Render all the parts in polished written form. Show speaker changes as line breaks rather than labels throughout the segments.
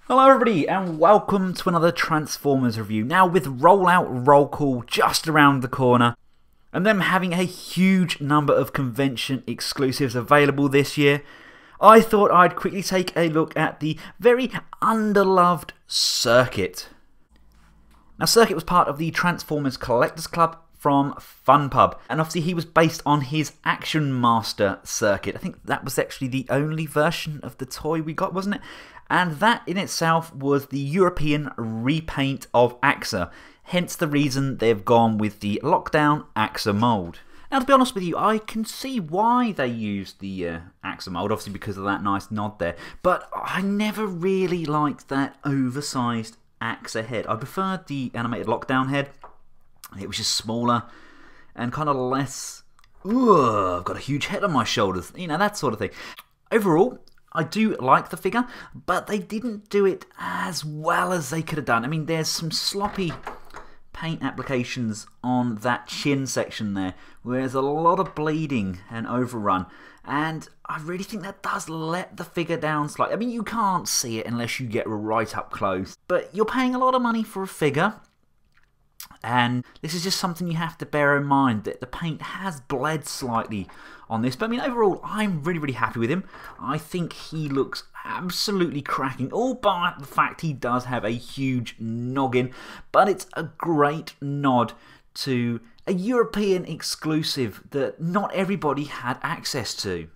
Hello everybody and welcome to another Transformers review. Now with Rollout Roll Call just around the corner and them having a huge number of convention exclusives available this year, I thought I'd quickly take a look at the very underloved Circuit. Now Circuit was part of the Transformers Collectors Club from FunPub, and obviously he was based on his Action Master Circuit. I think that was actually the only version of the toy we got, wasn't it? And that in itself was the European repaint of AXA, hence the reason they've gone with the Lockdown AXA mould. Now to be honest with you, I can see why they used the AXA mould, obviously because of that nice nod there, but I never really liked that oversized AXA head. I preferred the animated Lockdown head. It was just smaller and kind of less, I've got a huge head on my shoulders, you know, that sort of thing. Overall, I do like the figure, but they didn't do it as well as they could have done. I mean, there's some sloppy paint applications on that chin section there, where there's a lot of bleeding and overrun, and I really think that does let the figure down slightly. I mean, you can't see it unless you get right up close, but you're paying a lot of money for a figure. And this is just something you have to bear in mind, that the paint has bled slightly on this. But I mean, overall, I'm really happy with him. I think he looks absolutely cracking, all by the fact he does have a huge noggin. But it's a great nod to a European exclusive that not everybody had access to.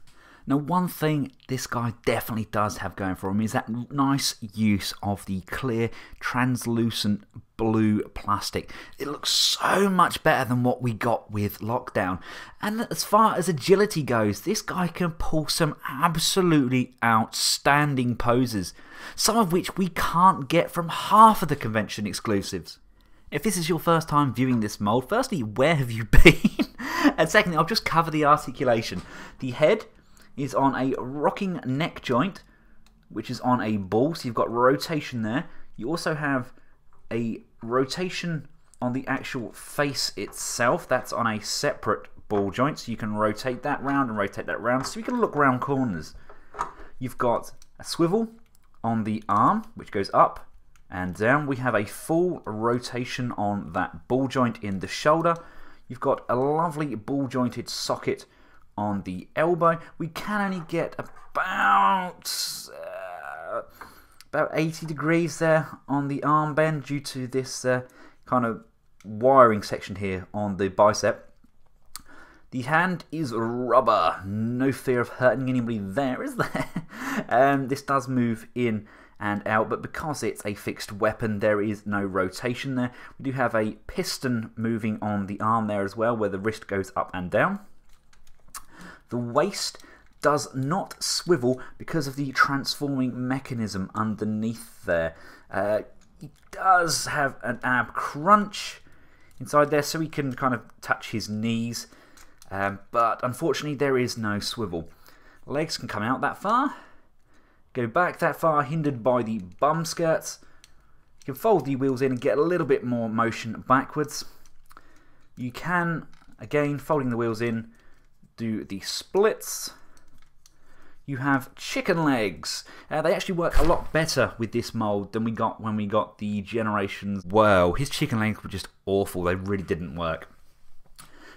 Now, one thing this guy definitely does have going for him is that nice use of the clear, translucent blue plastic. It looks so much better than what we got with Lockdown. And as far as agility goes, this guy can pull some absolutely outstanding poses, some of which we can't get from half of the convention exclusives. If this is your first time viewing this mould, firstly, where have you been? And secondly, I'll just cover the articulation. The head is on a rocking neck joint, which is on a ball, so you've got rotation there. You also have a rotation on the actual face itself. That's on a separate ball joint, so you can rotate that round and rotate that round, so you can look round corners. You've got a swivel on the arm, which goes up and down. We have a full rotation on that ball joint in the shoulder. You've got a lovely ball jointed socket on the elbow. We can only get about 80 degrees there on the arm bend due to this kind of wiring section here on the bicep. The hand is rubber, no fear of hurting anybody there, is there? This does move in and out, but because it's a fixed weapon, there is no rotation there. We do have a piston moving on the arm there as well, where the wrist goes up and down. The waist does not swivel because of the transforming mechanism underneath there. He does have an ab crunch inside there, so he can kind of touch his knees, but unfortunately there is no swivel. Legs can come out that far, go back that far, hindered by the bum skirts. You can fold the wheels in and get a little bit more motion backwards. You can, again, folding the wheels in, do the splits. You have chicken legs. They actually work a lot better with this mould than we got when we got the Generations. Wow, his chicken legs were just awful. They really didn't work.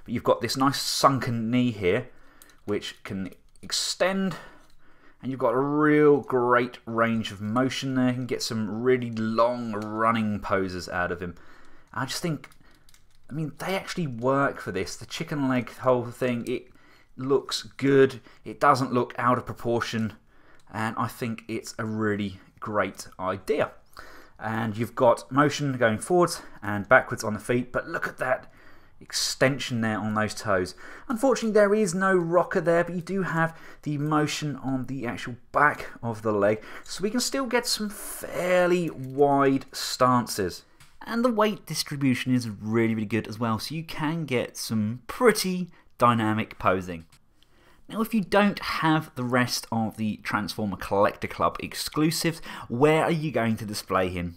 But you've got this nice sunken knee here, which can extend, and you've got a real great range of motion there. You can get some really long running poses out of him. I just think, I mean, they actually work for this. The chicken leg whole thing, it looks good, it doesn't look out of proportion, and I think it's a really great idea. And you've got motion going forwards and backwards on the feet, but look at that extension there on those toes. Unfortunately there is no rocker there, but you do have the motion on the actual back of the leg, so we can still get some fairly wide stances. And the weight distribution is really good as well, so you can get some pretty dynamic posing. Now, if you don't have the rest of the Transformer Collector Club exclusives, where are you going to display him?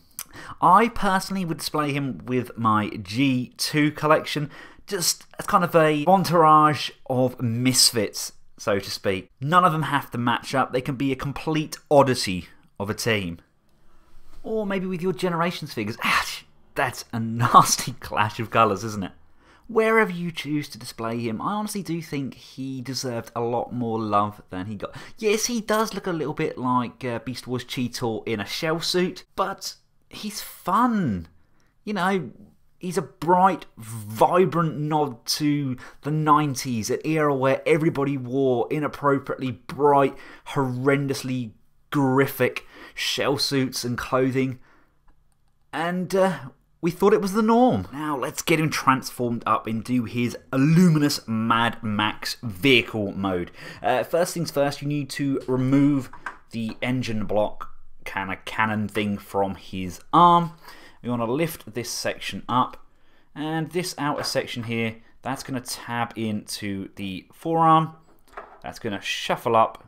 I personally would display him with my G2 collection, just as kind of a entourage of misfits, so to speak. None of them have to match up, they can be a complete oddity of a team. Or maybe with your Generations figures. That's a nasty clash of colours, isn't it? Wherever you choose to display him, I honestly do think he deserved a lot more love than he got. Yes, he does look a little bit like Beast Wars Cheetor in a shell suit, but he's fun. You know, he's a bright, vibrant nod to the 90s, an era where everybody wore inappropriately bright, horrendously graphic shell suits and clothing. And we thought it was the norm. Now let's get him transformed up into his luminous Mad Max vehicle mode. First things first, you need to remove the engine block kind of cannon thing from his arm. You want to lift this section up, and this outer section here, that's going to tab into the forearm. That's going to shuffle up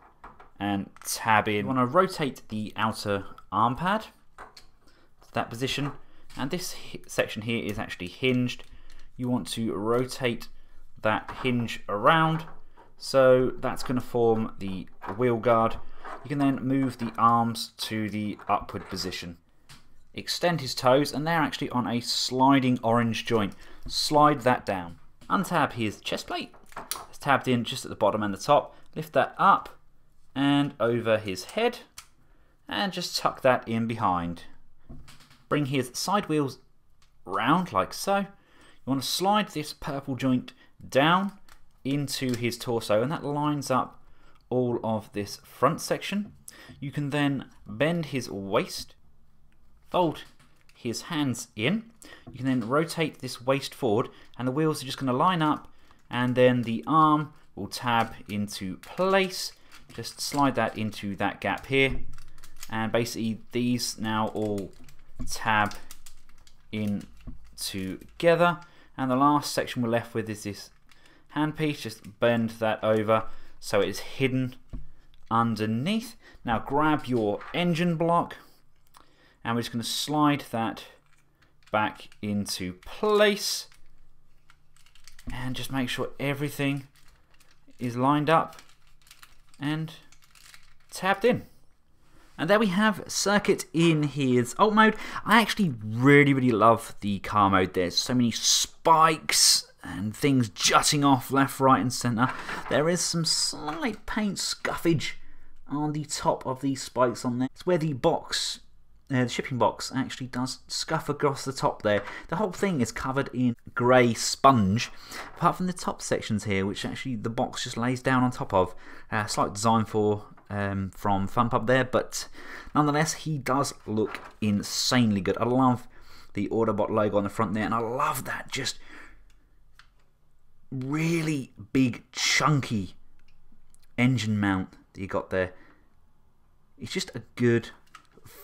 and tab in. You want to rotate the outer arm pad to that position, and this section here is actually hinged. You want to rotate that hinge around, so that's going to form the wheel guard. You can then move the arms to the upward position. Extend his toes, and they're actually on a sliding orange joint. Slide that down. Untab his chest plate. It's tabbed in just at the bottom and the top. Lift that up and over his head, and just tuck that in behind. Bring his side wheels round like so. You want to slide this purple joint down into his torso, and that lines up all of this front section. You can then bend his waist, fold his hands in. You can then rotate this waist forward, and the wheels are just going to line up, and then the arm will tab into place. Just slide that into that gap here, and basically these now all tab in together. And the last section we're left with is this handpiece. Just bend that over so it is hidden underneath. Now grab your engine block, and we're just going to slide that back into place, and just make sure everything is lined up and tabbed in. And there we have Circuit in his alt mode. I actually really love the car mode. There's so many spikes and things jutting off left, right and centre. There is some slight paint scuffage on the top of these spikes on there. It's where the box, the shipping box, actually does scuff across the top there. The whole thing is covered in grey sponge, apart from the top sections here, which actually the box just lays down on top of. Slight design for from FunPub there, but nonetheless he does look insanely good. I love the Autobot logo on the front there, and I love that just really big chunky engine mount that you got there. It's just a good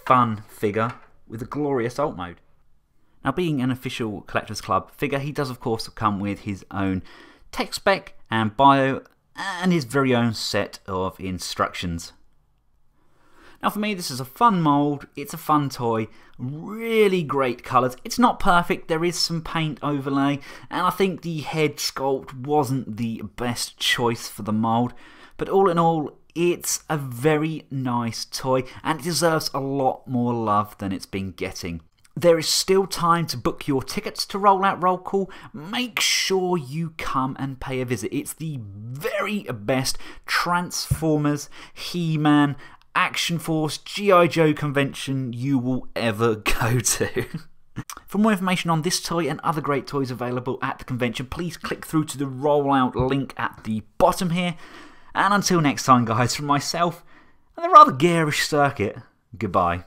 fun figure with a glorious alt mode. Now, being an official Collectors Club figure, he does of course come with his own tech spec and bio, and his very own set of instructions. Now for me, this is a fun mould, it's a fun toy, really great colours. It's not perfect, there is some paint overlay, and I think the head sculpt wasn't the best choice for the mould, but all in all, it's a very nice toy, and it deserves a lot more love than it's been getting. There is still time to book your tickets to Roll Out Roll Call. Make sure you come and pay a visit. It's the very best Transformers, He-Man, Action Force, G.I. Joe convention you will ever go to. For more information on this toy and other great toys available at the convention, please click through to the rollout link at the bottom here. And until next time, guys, from myself and the rather garish Circuit, goodbye.